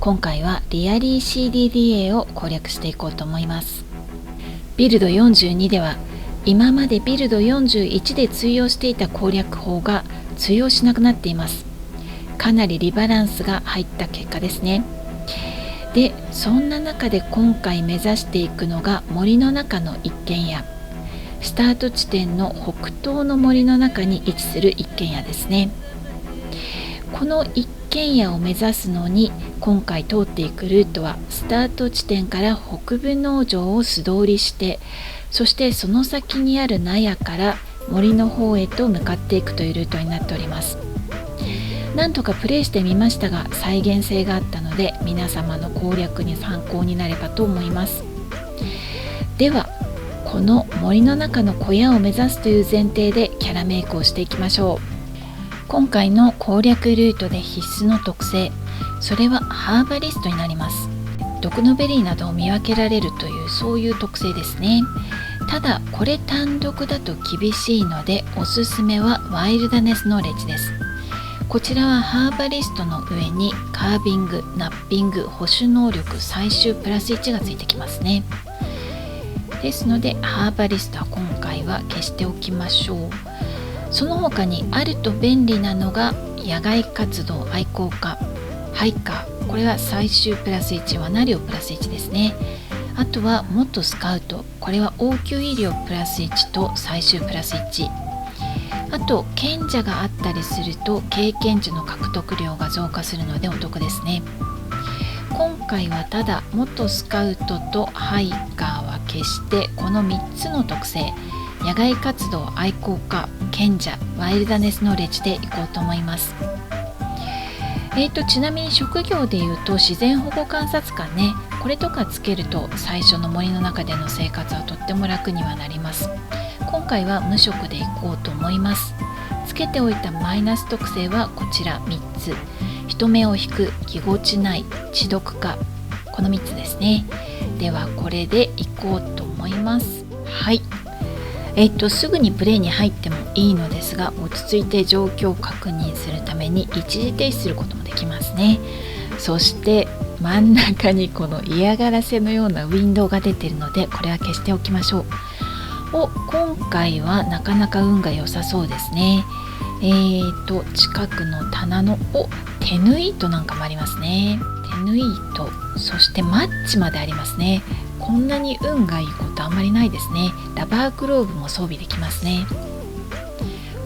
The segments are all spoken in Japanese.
今回はリアリー CDDA を攻略していこうと思います。ビルド42では今までビルド41で通用していた攻略法が通用しなくなっています。かなりリバランスが入った結果ですね。で、そんな中で今回目指していくのが森の中の一軒家。スタート地点の北東の森の中に位置する一軒家ですね。この一軒家を目指すのに今回通っていくルートはスタート地点から北部農場を素通りして、そしてその先にある納屋から森の方へと向かっていくというルートになっております。なんとかプレイしてみましたが再現性があったので皆様の攻略に参考になればと思います。ではこの森の中の小屋を目指すという前提でキャラメイクをしていきましょう。今回の攻略ルートで必須の特性、それはハーバリストになります。毒のベリーなどを見分けられるというそういう特性ですね。ただこれ単独だと厳しいのでおすすめはワイルダネスノレッジです。こちらはハーバリストの上にカービング、ナッピング、保守能力、採集プラス1がついてきますね。ですのでハーバリストは今回は消しておきましょう。その他にあると便利なのが野外活動愛好家、ハイカー、これは採集プラス1、罠猟プラス1ですね。あとは元スカウト、これは応急医療プラス1と採集プラス1。あと賢者があったりすると経験値の獲得量が増加するのでお得ですね。今回はただ元スカウトとハイカーは消してこの3つの特性、野外活動愛好家、賢者、ワイルダネスノレッジでいこうと思います。ちなみに職業でいうと自然保護観察官ね、これとかつけると最初の森の中での生活はとっても楽にはなります。今回は無職でいこうと思います。つけておいたマイナス特性はこちら3つ。人目を引く、ぎこちない、知読家、この3つですね。ではこれでいこうと思います。はい。すぐにプレイに入ってもいいのですが落ち着いて状況を確認するために一時停止することもできますね。そして真ん中にこの嫌がらせのようなウィンドウが出ているのでこれは消しておきましょう。今回はなかなか運が良さそうですね。近くの棚の手縫い糸なんかもありますね。手縫い糸、そしてマッチまでありますね。こんなに運がいいことあんまりないですね。ラバーグローブも装備できますね。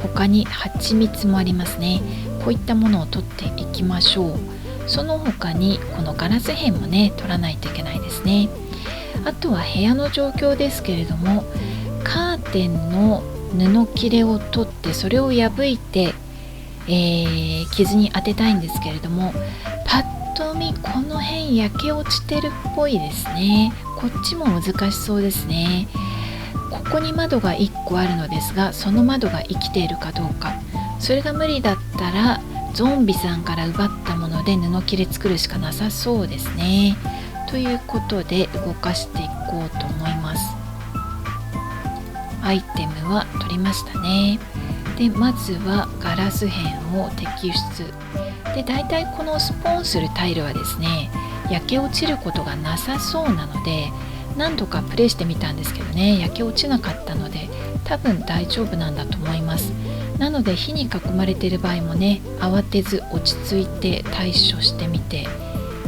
他に蜂蜜もありますね。こういったものを取っていきましょう。その他にこのガラス片もね取らないといけないですね。あとは部屋の状況ですけれども、カーテンの布切れを取ってそれを破いて、傷に当てたいんですけれども、パッと見この辺焼け落ちてるっぽいですね。こっちも難しそうですね。ここに窓が1個あるのですがその窓が生きているかどうか、それが無理だったらゾンビさんから奪ったもので布切れ作るしかなさそうですね。ということで動かしていこうと思います。アイテムは取りましたね。でまずはガラス片を摘出で、だいたいこのスポーンするタイルはですね焼け落ちることがなさそうなので何度かプレイしてみたんですけどね、焼け落ちなかったので多分大丈夫なんだと思います。なので火に囲まれている場合もね慌てず落ち着いて対処してみて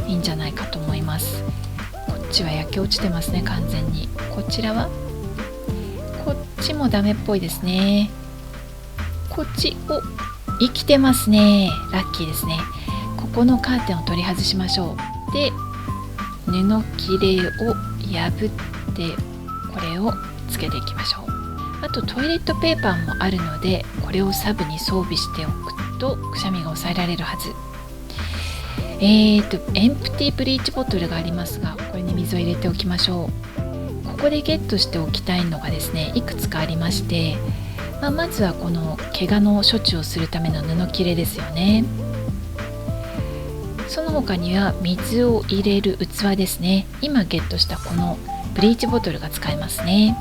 いいんじゃないかと思います。こっちは焼け落ちてますね完全に。こちらはこっちもダメっぽいですね。こっち生きてますね。ラッキーですね。ここのカーテンを取り外しましょう。で布切れを破ってこれをつけていきましょう。あとトイレットペーパーもあるのでこれをサブに装備しておくとくしゃみが抑えられるはず。エンプティブリーチボトルがありますがこれに水を入れておきましょう。ここでゲットしておきたいのがですねいくつかありまして、まずはこの怪我の処置をするための布切れですよね。その他には水を入れる器ですね。今ゲットしたこのブリーチボトルが使えますね。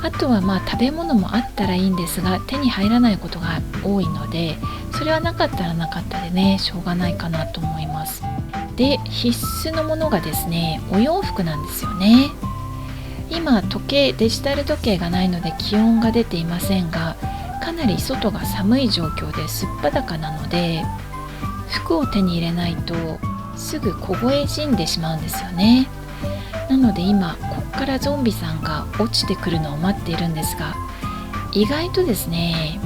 あとは食べ物もあったらいいんですが手に入らないことが多いのでそれはなかったらなかったでねしょうがないかなと思います。で、必須のものがですね、お洋服なんですよね。今デジタル時計がないので気温が出ていませんが、かなり外が寒い状況ですっぱだかなので、服を手に入れないとすぐ凍え死んでしまうんですよね。なので今こっからゾンビさんが落ちてくるのを待っているんですが、意外とですね、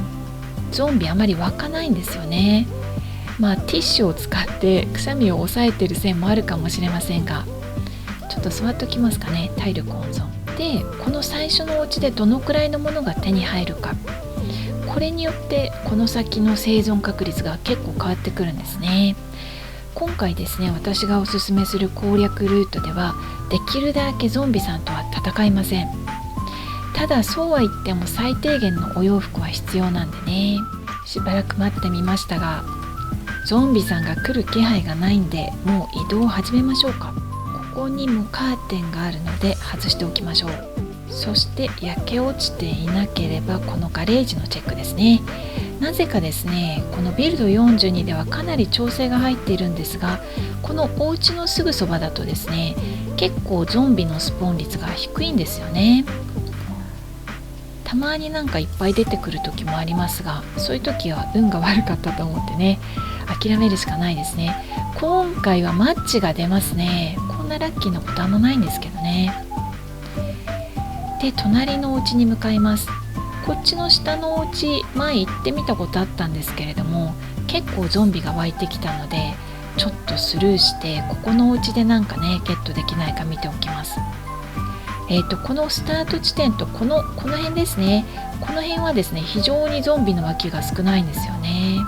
ゾンビあまり湧かないんですよね。ティッシュを使ってくしゃみを抑えている線もあるかもしれませんが、ちょっと座っておきますかね。体力温存で、この最初のお家でどのくらいのものが手に入るか、これによってこの先の生存確率が結構変わってくるんですね。今回ですね、私がおすすめする攻略ルートでは、できるだけゾンビさんとは戦いません。ただそうは言っても最低限のお洋服は必要なんでね。しばらく待ってみましたが、ゾンビさんが来る気配がないんで、もう移動を始めましょうか。ここにもカーテンがあるので外しておきましょう。そして焼け落ちていなければこのガレージのチェックですね。なぜかですね、このビルド42ではかなり調整が入っているんですが、このお家のすぐそばだとですね、結構ゾンビのスポン率が低いんですよね。たまになんかいっぱい出てくる時もありますが、そういう時は運が悪かったと思ってね、諦めるしかないですね。今回はマッチが出ますね。こんなラッキーなことあんまないんですけどね。で、隣のお家に向かいます。こっちの下のお家、前行ってみたことあったんですけれども、結構ゾンビが湧いてきたのでちょっとスルーして、ここのお家でなんかねゲットできないか見ておきます。このスタート地点とこの辺ですね。この辺はですね、非常にゾンビの湧きが少ないんですよね。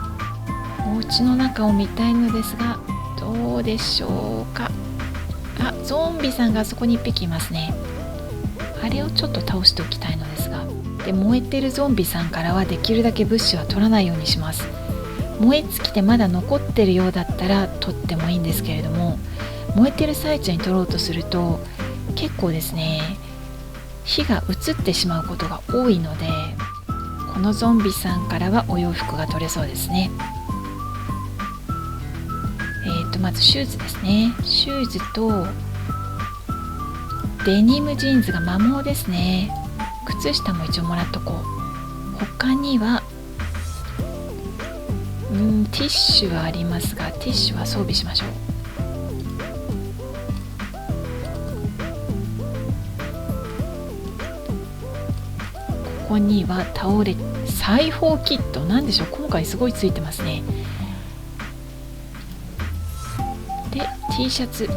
お家の中を見たいのですが、どうでしょうか。ゾンビさんがあそこに1匹いますね。あれをちょっと倒しておきたいのですが、で、燃えてるゾンビさんからはできるだけ物資は取らないようにします。燃え尽きてまだ残ってるようだったら取ってもいいんですけれども、燃えてる最中に取ろうとすると結構ですね、火が移ってしまうことが多いので、このゾンビさんからはお洋服が取れそうですね。まずシューズですね。シューズとデニムジーンズが摩耗ですね。靴下も一応もらっとこう。他にはティッシュはありますが、ティッシュは装備しましょう。ここには裁縫キット、なんでしょう、今回すごいついてますね。で、T シャツ、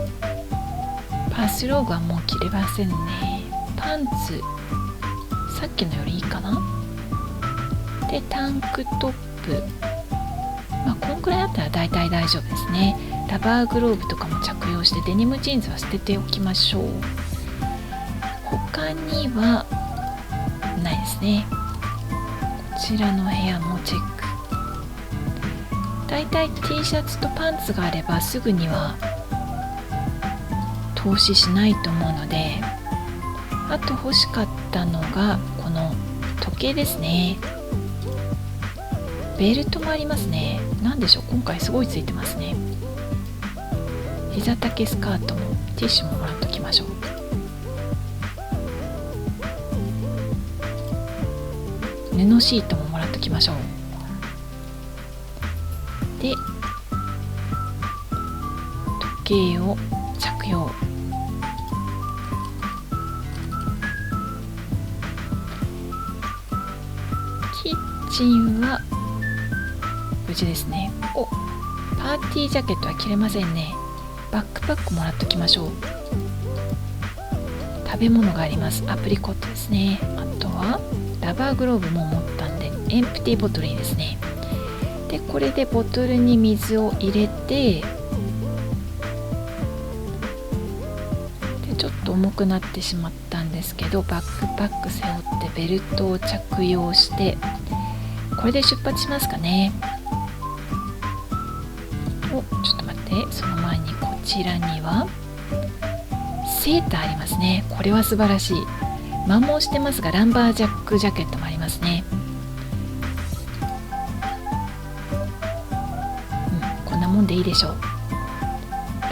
バスローブはもう着れませんね。パンツ、さっきのよりいいかな。で、タンクトップ、こんくらいあったら大体大丈夫ですね。ラバーグローブとかも着用して、デニムジーンズは捨てておきましょう。他にはないですね。こちらの部屋もチェック。だいたい T シャツとパンツがあればすぐには投資しないと思うので、あと欲しかったのがこの時計ですね。ベルトもありますね。なんでしょう、今回すごいついてますね。膝丈スカートもティッシュももらっときましょう。布シートももらっときましょう。で、時計を着用。キッチンは無事ですね。パーティージャケットは着れませんね。バックパックもらっときましょう。食べ物があります。アプリコットですね。あとはラバーグローブも持ったんで、エンプティーボトルいいですね。で、これでボトルに水を入れて、でちょっと重くなってしまったんですけど、バックパック背負ってベルトを着用して、これで出発しますかね。ちょっと待って、その前にこちらにはセーターありますね。これは素晴らしい。摩耗してますが、ランバージャックジャケットもありますね。こんなもんでいいでしょう。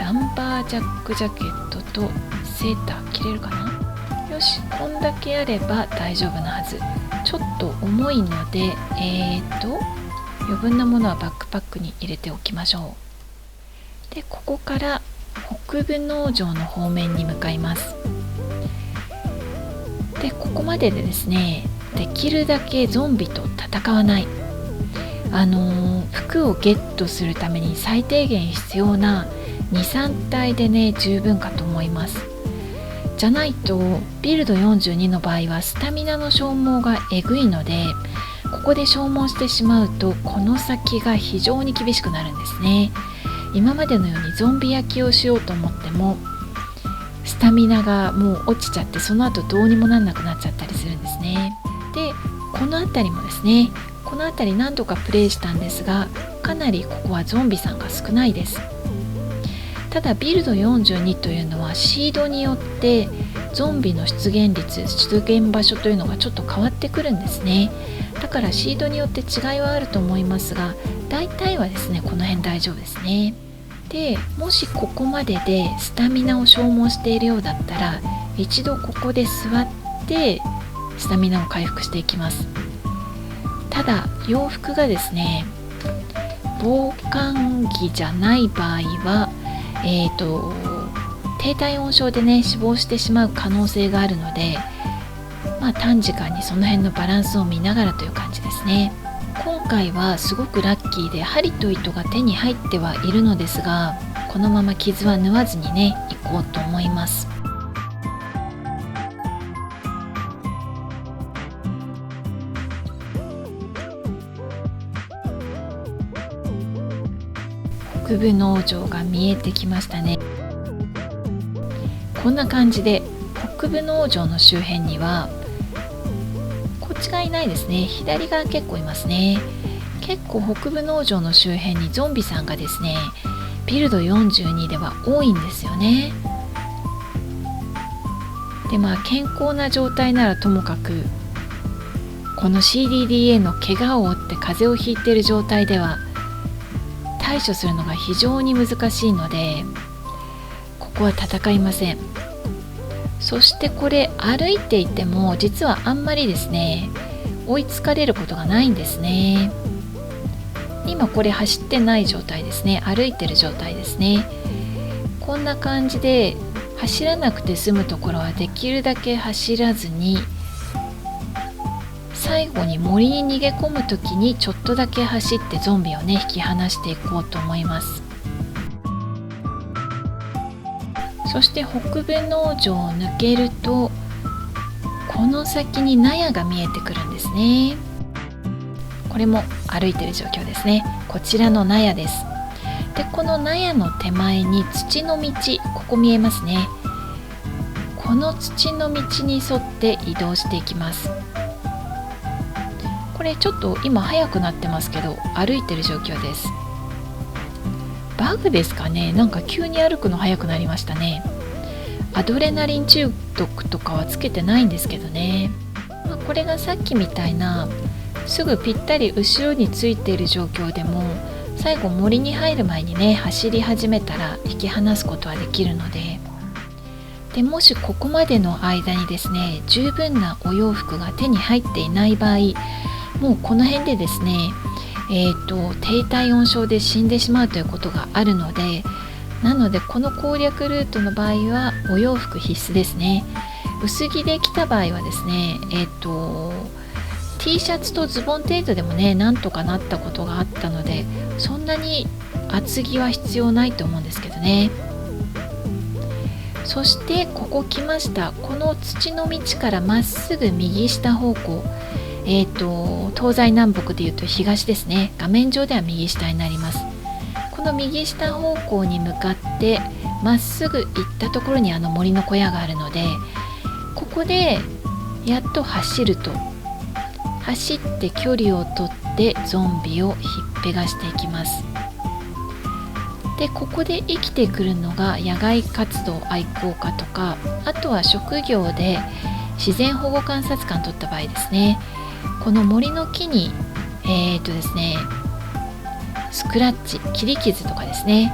ランバージャックジャケットとセーター着れるかな。よし、こんだけあれば大丈夫なはず。ちょっと重いので余分なものはバックパックに入れておきましょう。でここから北部農場の方面に向かいます。でここまででですね、できるだけゾンビと戦わない、服をゲットするために最低限必要な 2,3 体でね十分かと思います。じゃないとビルド42の場合はスタミナの消耗がえぐいので、ここで消耗してしまうとこの先が非常に厳しくなるんですね。今までのようにゾンビ焼きをしようと思ってもスタミナがもう落ちちゃって、その後どうにもなんなくなっちゃったりするんですね。でこの辺りもですね、この辺り何度かプレイしたんですが、かなりここはゾンビさんが少ないです。ただビルド42というのはシードによってゾンビの出現率、出現場所というのがちょっと変わってくるんですね。だからシードによって違いはあると思いますが、大体はですねこの辺大丈夫ですね。でもしここまででスタミナを消耗しているようだったら、一度ここで座ってスタミナを回復していきます。ただ洋服がですね防寒着じゃない場合は低体温症でね死亡してしまう可能性があるので、短時間にその辺のバランスを見ながらという感じですね。今回はすごくラッキーで針と糸が手に入ってはいるのですが、このまま傷は縫わずにね行こうと思います。北部農場が見えてきましたね。こんな感じで北部農場の周辺にはこっちがいないですね、左側結構いますね。結構北部農場の周辺にゾンビさんがですねビルド42では多いんですよね。で健康な状態ならともかく、この CDDA の怪我を負って風邪をひいている状態では対処するのが非常に難しいので、ここは戦いません。そしてこれ歩いていても実はあんまりですね追いつかれることがないんですね。今これ走ってない状態ですね、歩いてる状態ですね。こんな感じで走らなくて済むところはできるだけ走らずに、最後に森に逃げ込む時にちょっとだけ走ってゾンビをね引き離していこうと思います。そして北部農場を抜けるとこの先に納屋が見えてくるんですね。これも歩いてる状況ですね。こちらの納屋です。でこの納屋の手前に土の道、ここ見えますね。この土の道に沿って移動していきます。これちょっと今速くなってますけど歩いてる状況です。バグですかね、なんか急に歩くの速くなりましたね。アドレナリン中毒とかはつけてないんですけどね、これがさっきみたいなすぐぴったり後ろについている状況でも最後森に入る前にね走り始めたら引き離すことはできるので、もしここまでの間にですね十分なお洋服が手に入っていない場合、もうこの辺でですね低体温症で死んでしまうということがあるので、なのでこの攻略ルートの場合はお洋服必須ですね。薄着で来た場合はですねT シャツとズボン程度でもねなんとかなったことがあったので、そんなに厚着は必要ないと思うんですけどね。そしてここ来ました。この土の道からまっすぐ右下方向、東西南北でいうと東ですね。画面上では右下になります。この右下方向に向かってまっすぐ行ったところに森の小屋があるので、ここでやっと走ると、走って距離を取ってゾンビをひっぺがしていきます。でここで生きてくるのが野外活動愛好家とか、あとは職業で自然保護観察官取った場合ですね、この森の木にですねスクラッチ、切り傷とかですね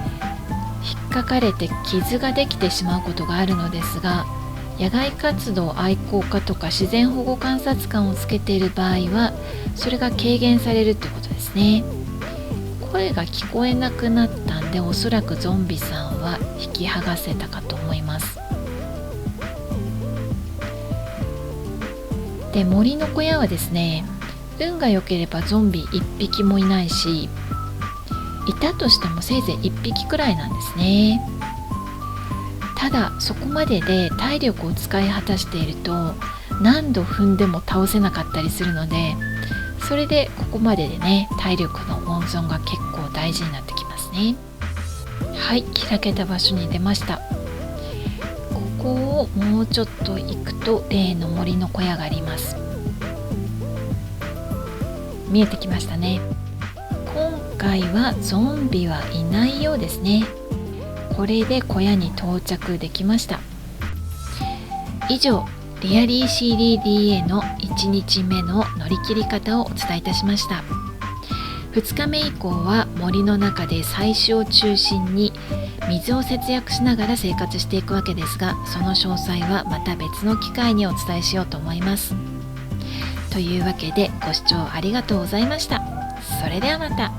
引っかかれて傷ができてしまうことがあるのですが、野外活動愛好家とか自然保護観察官をつけている場合はそれが軽減されるってことですね。声が聞こえなくなったんで、おそらくゾンビさんは引き剥がせたかと思います。で、森の小屋はですね、運が良ければゾンビ1匹もいないし、いたとしてもせいぜい1匹くらいなんですね。ただそこまでで体力を使い果たしていると何度踏んでも倒せなかったりするので、それでここまででね、体力の温存が結構大事になってきますね。はい、開けた場所に出ました。ここをもうちょっと行くと例の森の小屋があります。見えてきましたね。今回はゾンビはいないようですね。これで小屋に到着できました。以上、リアリー CDDA の1日目の乗り切り方をお伝えいたしました。2日目以降は森の中で採取を中心に水を節約しながら生活していくわけですが、その詳細はまた別の機会にお伝えしようと思います。というわけでご視聴ありがとうございました。それではまた。